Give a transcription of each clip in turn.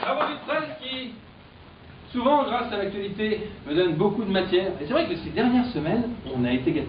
La revue de presse qui, souvent, grâce à l'actualité, me donne beaucoup de matière. Et c'est vrai que ces dernières semaines, on a été gâtés.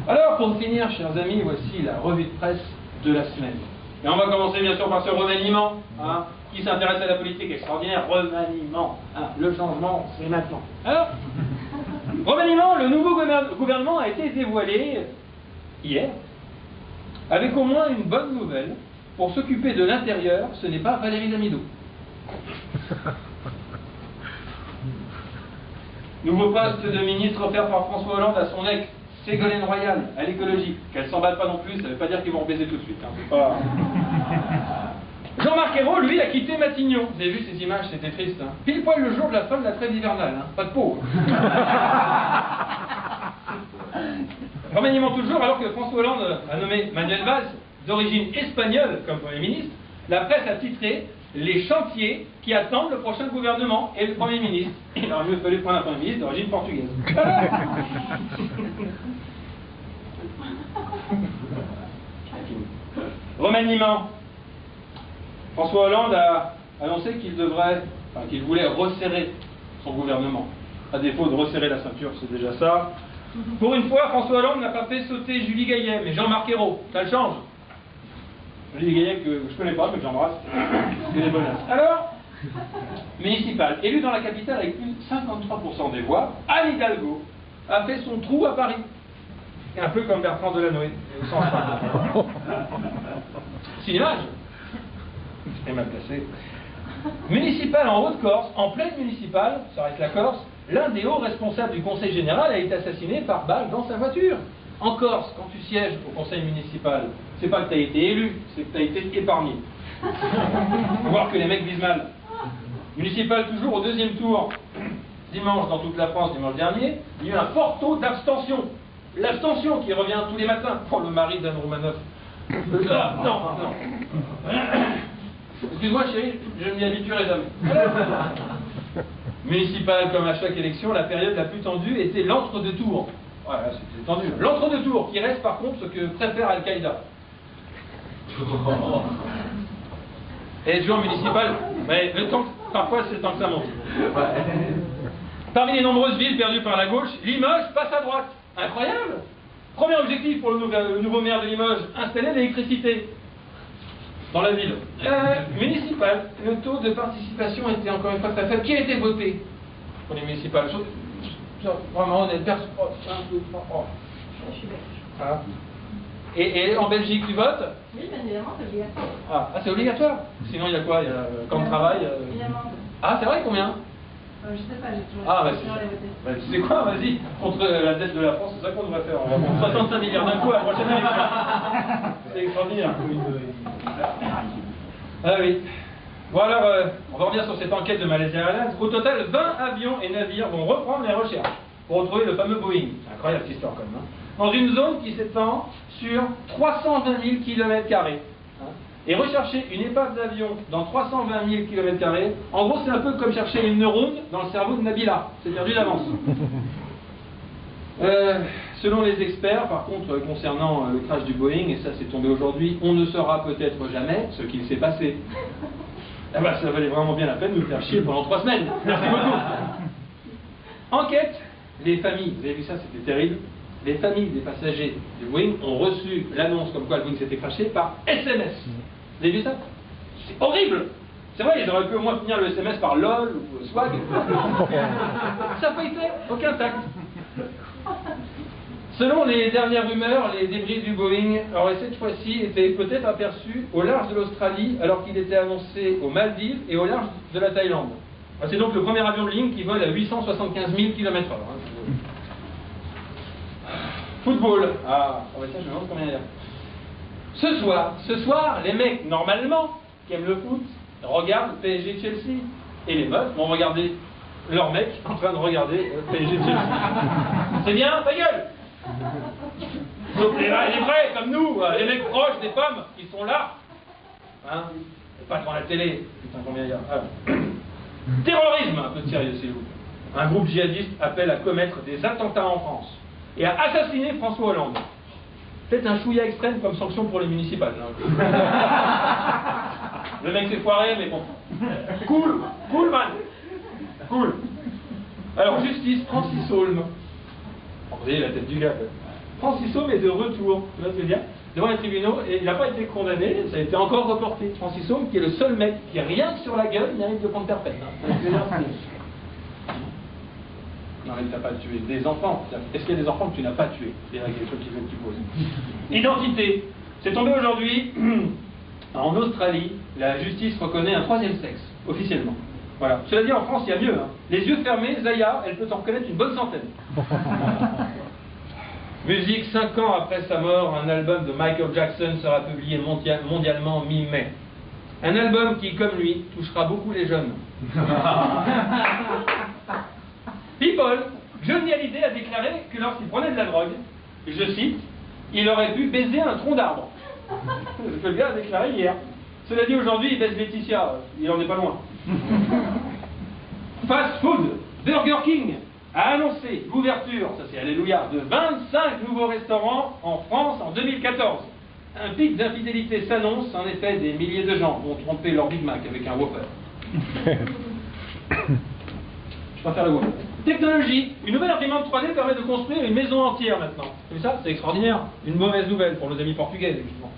Alors, pour finir, chers amis, voici la revue de presse de la semaine. Et on va commencer bien sûr par ce remaniement, hein, qui s'intéresse à la politique extraordinaire. Remaniement, hein, le changement, c'est maintenant. Alors, remaniement, le nouveau gouvernement a été dévoilé hier, avec au moins une bonne nouvelle. Pour s'occuper de l'intérieur, ce n'est pas Valérie Damido. Nouveau poste de ministre offert par François Hollande à son ex, Ségolène Royal, à l'écologie. Qu'elle s'emballe pas non plus, ça ne veut pas dire qu'ils vont baiser tout de suite. Hein, pas... Jean-Marc Ayrault, lui, a quitté Matignon. Vous avez vu ces images, c'était triste. Hein. Pile poil le jour de la fin de la trêve hivernale. Hein. Pas de peau. Remaniement toujours, alors que François Hollande a nommé Manuel Valls, d'origine espagnole, comme Premier ministre, la presse a titré « Les chantiers qui attendent le prochain gouvernement et le Premier ministre ». Il aurait mieux fallu prendre un Premier ministre d'origine portugaise. Remaniement. François Hollande a annoncé qu'il voulait resserrer son gouvernement. À défaut de resserrer la ceinture, c'est déjà ça. Pour une fois, François Hollande n'a pas fait sauter Julie Gaillet, mais Jean-Marc Ayrault. Ça le change. Julie Gaillet, que je ne connais pas, mais que j'embrasse. C'est des bonnes. Alors, municipal, élu dans la capitale avec plus de 53% des voix, Anne Hidalgo a fait son trou à Paris. Un peu comme Bertrand Delanoë, au sens pas. C'est une image. C'est mal placé. Municipal en Haute-Corse, en pleine municipale, ça reste la Corse, l'un des hauts responsables du conseil général a été assassiné par balle dans sa voiture. En Corse, quand tu sièges au conseil municipal, c'est pas que tu as été élu, c'est que tu as été épargné. Faut voir que les mecs disent mal. Municipal toujours au deuxième tour, dimanche dans toute la France, dimanche dernier, il y a eu un fort taux d'abstention. L'abstention qui revient tous les matins. Oh, le mari d'Anne Romanoff. Non. Excuse-moi chérie, je ne m'y habituerai jamais. Municipal, comme à chaque élection, la période la plus tendue était l'entre-deux tours. Voilà, c'était tendu. L'entre-deux tours, qui reste par contre ce que préfère Al-Qaïda. Et joueur municipal, mais le temps, parfois c'est le temps que ça monte. Parmi les nombreuses villes perdues par la gauche, Limoges passe à droite. Incroyable! Premier objectif pour le nouveau maire de Limoges, installer l'électricité dans la ville. Municipal, le taux de participation était encore une fois très faible. Qui a été voté pour les municipales? Vraiment, on est personne. Ah. Et en Belgique, tu votes? Oui, bien évidemment, c'est obligatoire. Ah, c'est obligatoire? Sinon, il y a quoi? Il y a camp de travail? Une amende. Ah, c'est vrai, combien? Je sais pas, j'ai toujours bah, tu sais quoi, vas-y, contre la dette de la France, c'est ça qu'on devrait faire. On va prendre 65 milliards d'un coup à la prochaine élection. C'est extraordinaire. Ah oui. Bon alors, on va revenir sur cette enquête de Malaysia Airlines. Au total, 20 avions et navires vont reprendre les recherches pour retrouver le fameux Boeing. C'est incroyable cette histoire quand même. Hein. Dans une zone qui s'étend sur 320 000 km². Et rechercher une épave d'avion dans 320 000 km², en gros c'est un peu comme chercher une neurone dans le cerveau de Nabila. C'est perdu d'avance. Selon les experts, par contre, concernant le crash du Boeing, et ça c'est tombé aujourd'hui, on ne saura peut-être jamais ce qu'il s'est passé. Ah bah, ça valait vraiment bien la peine de nous faire chier pendant 3 semaines. Merci beaucoup. Enquête, les familles, vous avez vu ça, c'était terrible. Les familles des passagers du Boeing ont reçu l'annonce comme quoi le Boeing s'était crashé par SMS. Vous avez vu ça? C'est horrible. C'est vrai, ils auraient pu au moins finir le SMS par LOL ou Swag. Ça n'a pas été, aucun tact. Selon les dernières rumeurs, les débris du Boeing auraient cette fois-ci été peut-être aperçus au large de l'Australie alors qu'il était annoncé aux Maldives et au large de la Thaïlande. C'est donc le premier avion de ligne qui vole à 875 000 km/h. Football. Ah, tiens, je me demande combien il y a. Ce soir, les mecs, normalement, qui aiment le foot, regardent PSG Chelsea. Et les meufs vont regarder leurs mecs en train de regarder PSG Chelsea. C'est bien, ta gueule! Donc les vrais, comme nous, les mecs proches des pommes, qui sont là. Hein? Pas devant la télé. Putain, combien il y a? Alors. Terrorisme, un peu de sérieux, s'il vous plaît. Un groupe djihadiste appelle à commettre des attentats en France et à assassiner François Hollande. Faites un chouïa extrême comme sanction pour les municipales. Le mec s'est foiré, mais bon. Cool, cool man. Cool. Alors, justice, Francis Holm. Vous voyez la tête du gars. Francis Holm est de retour, tu vois ce que je veux dire, devant les tribunaux, et il n'a pas été condamné, ça a été encore reporté. Francis Holm, qui est le seul mec qui, rien que sur la gueule, il mérite de prendre perpète. Non, mais tu n'as pas tué des enfants. Est-ce qu'il y a des enfants que tu n'as pas tués? C'est la question qu'il faut que tu poses. Identité. C'est tombé aujourd'hui. En Australie, la justice reconnaît un troisième sexe, officiellement. Voilà. Cela dit, en France, il y a mieux. Hein. Les yeux fermés, Zaya, elle peut en reconnaître une bonne centaine. Musique, 5 ans après sa mort, un album de Michael Jackson sera publié mondialement mi-mai. Un album qui, comme lui, touchera beaucoup les jeunes. People, Johnny Hallyday a déclaré que lorsqu'il prenait de la drogue, je cite, il aurait pu baiser un tronc d'arbre. C'est ce que le gars a déclaré hier. Cela dit, aujourd'hui, il baise Laetitia, il en est pas loin. Fast food, Burger King a annoncé l'ouverture, ça c'est alléluia, de 25 nouveaux restaurants en France en 2014. Un pic d'infidélité s'annonce, en effet, des milliers de gens vont tromper leur Big Mac avec un Whopper. Je préfère le Whopper. Technologie, une nouvelle imprimante 3D permet de construire une maison entière maintenant. Vous savez ça? C'est extraordinaire. Une mauvaise nouvelle pour nos amis portugais, évidemment.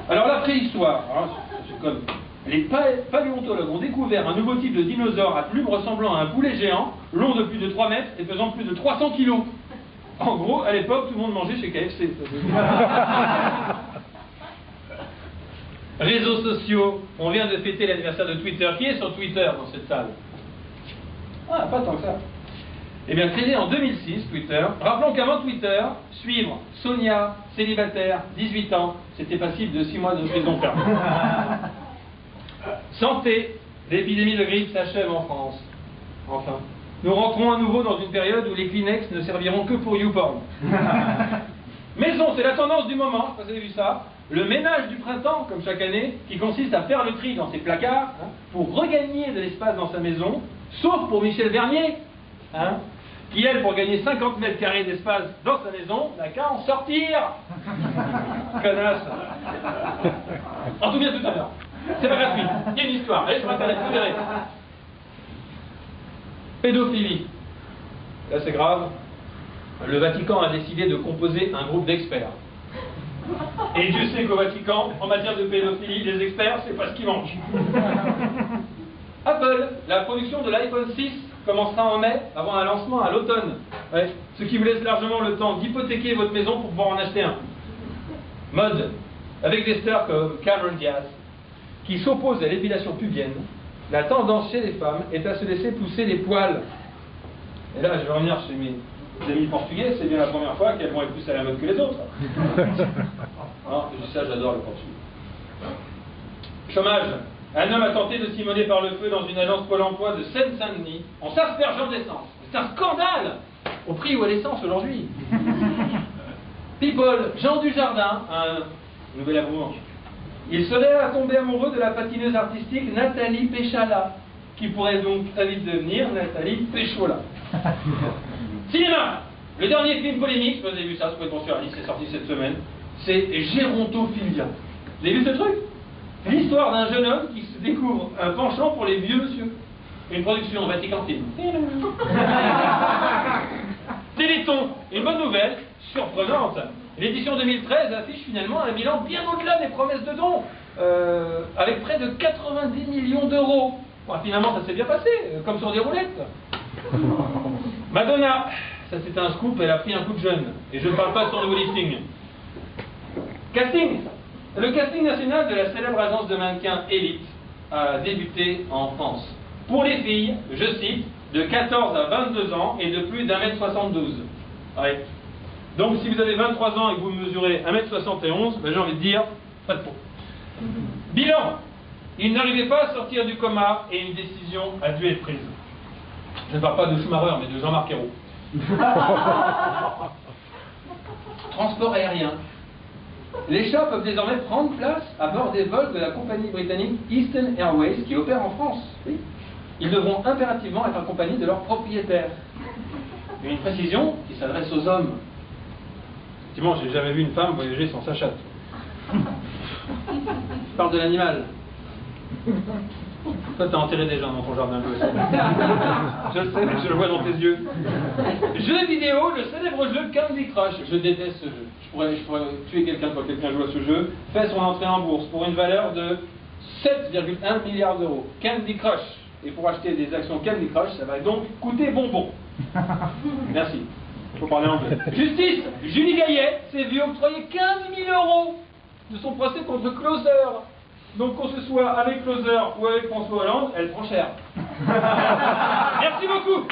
Alors la préhistoire, hein, c'est comme... Les paléontologues ont découvert un nouveau type de dinosaure à plumes ressemblant à un poulet géant, long de plus de 3 mètres et pesant plus de 300 kilos. En gros, à l'époque, tout le monde mangeait chez KFC. Réseaux sociaux, on vient de fêter l'anniversaire de Twitter. Qui est sur Twitter dans cette salle? Ah, pas tant que ça. Eh bien, créé en 2006, Twitter. Rappelons qu'avant Twitter, suivre Sonia, célibataire, 18 ans, c'était passible de 6 mois de prison ferme. Santé, l'épidémie de grippe s'achève en France. Enfin, nous rentrons à nouveau dans une période où les Kleenex ne serviront que pour YouPorn. Maison, c'est la tendance du moment, je sais pas si vous avez vu ça. Le ménage du printemps, comme chaque année, qui consiste à faire le tri dans ses placards, hein, pour regagner de l'espace dans sa maison, sauf pour Michel Bernier, hein, qui elle, pour gagner 50 mètres carrés d'espace dans sa maison, n'a qu'à en sortir. Connasse. En tout bien tout à l'heure. C'est pas gratuit, il y a une histoire. Allez sur internet, vous verrez. Pédophilie. Là c'est grave. Le Vatican a décidé de composer un groupe d'experts. Et Dieu sait qu'au Vatican, en matière de pédophilie, les experts, c'est pas ce qui manque. Apple, la production de l'iPhone 6 commencera en mai, avant un lancement à l'automne. Ouais. Ce qui vous laisse largement le temps d'hypothéquer votre maison pour pouvoir en acheter un. Mode, avec des stars comme Cameron Diaz, qui s'oppose à l'épilation pubienne, la tendance chez les femmes est à se laisser pousser les poils. Et là, je vais revenir chez mes amis portugais, c'est bien la première fois qu'elles vont être plus à la mode que les autres. Alors, je dis ça, j'adore le Portugal. Chômage. Un homme a tenté de s'immoler par le feu dans une agence Pôle emploi de Seine-Saint-Denis en s'aspergeant d'essence. C'est un scandale au prix où est l'essence aujourd'hui. People, Jean Dujardin, un nouvel amour. Il serait tombé amoureux de la patineuse artistique Nathalie Péchala, qui pourrait donc très vite devenir Nathalie Péchola. Cinéma. Le dernier film polémique, vous avez vu ça, c'est sur Alice, c'est sorti cette semaine, c'est Gérontophilia. Vous avez vu ce truc? L'histoire d'un jeune homme qui se découvre un penchant pour les vieux monsieur. Une production Vatican Film. Téléthon, une bonne nouvelle, surprenante. L'édition 2013 affiche finalement un bilan bien au-delà des promesses de dons, avec près de 90 millions d'euros. Bon, finalement, ça s'est bien passé, comme sur des roulettes. Madonna, ça c'est un scoop, elle a pris un coup de jeune. Et je ne parle pas de son nouveau lifting. Casting. Le casting national de la célèbre agence de mannequins Elite a débuté en France. Pour les filles, je cite, de 14 à 22 ans et de plus d'1m72. Ouais. Donc si vous avez 23 ans et que vous mesurez 1m71, ben, j'ai envie de dire, pas de peau. Bilan. Il n'arrivait pas à sortir du coma et une décision a dû être prise. Je ne parle pas de Schumacher, mais de Jean-Marc Ayrault. Transport aérien. Les chats peuvent désormais prendre place à bord des vols de la compagnie britannique Eastern Airways qui opère en France. Oui. Ils devront impérativement être accompagnés de leur propriétaire. Une précision qui s'adresse aux hommes. Effectivement, j'ai jamais vu une femme voyager sans sa chatte. Je parle de l'animal. Toi, t'as enterré des gens dans ton jardin, je le sais. Je le sais, je le vois dans tes yeux. Jeu vidéo, le célèbre jeu Candy Crush. Je déteste ce jeu. Je pourrais tuer quelqu'un quand quelqu'un joue à ce jeu. Fait son entrée en bourse pour une valeur de 7,1 milliards d'euros. Candy Crush. Et pour acheter des actions Candy Crush, ça va donc coûter bonbon. Merci. Il faut parler anglais. Justice. Julie Gaillet s'est vue octroyer 15 000 euros de son procès contre Closer. Donc qu'on se soit avec Closer ou avec François Hollande, elle prend cher. Merci beaucoup.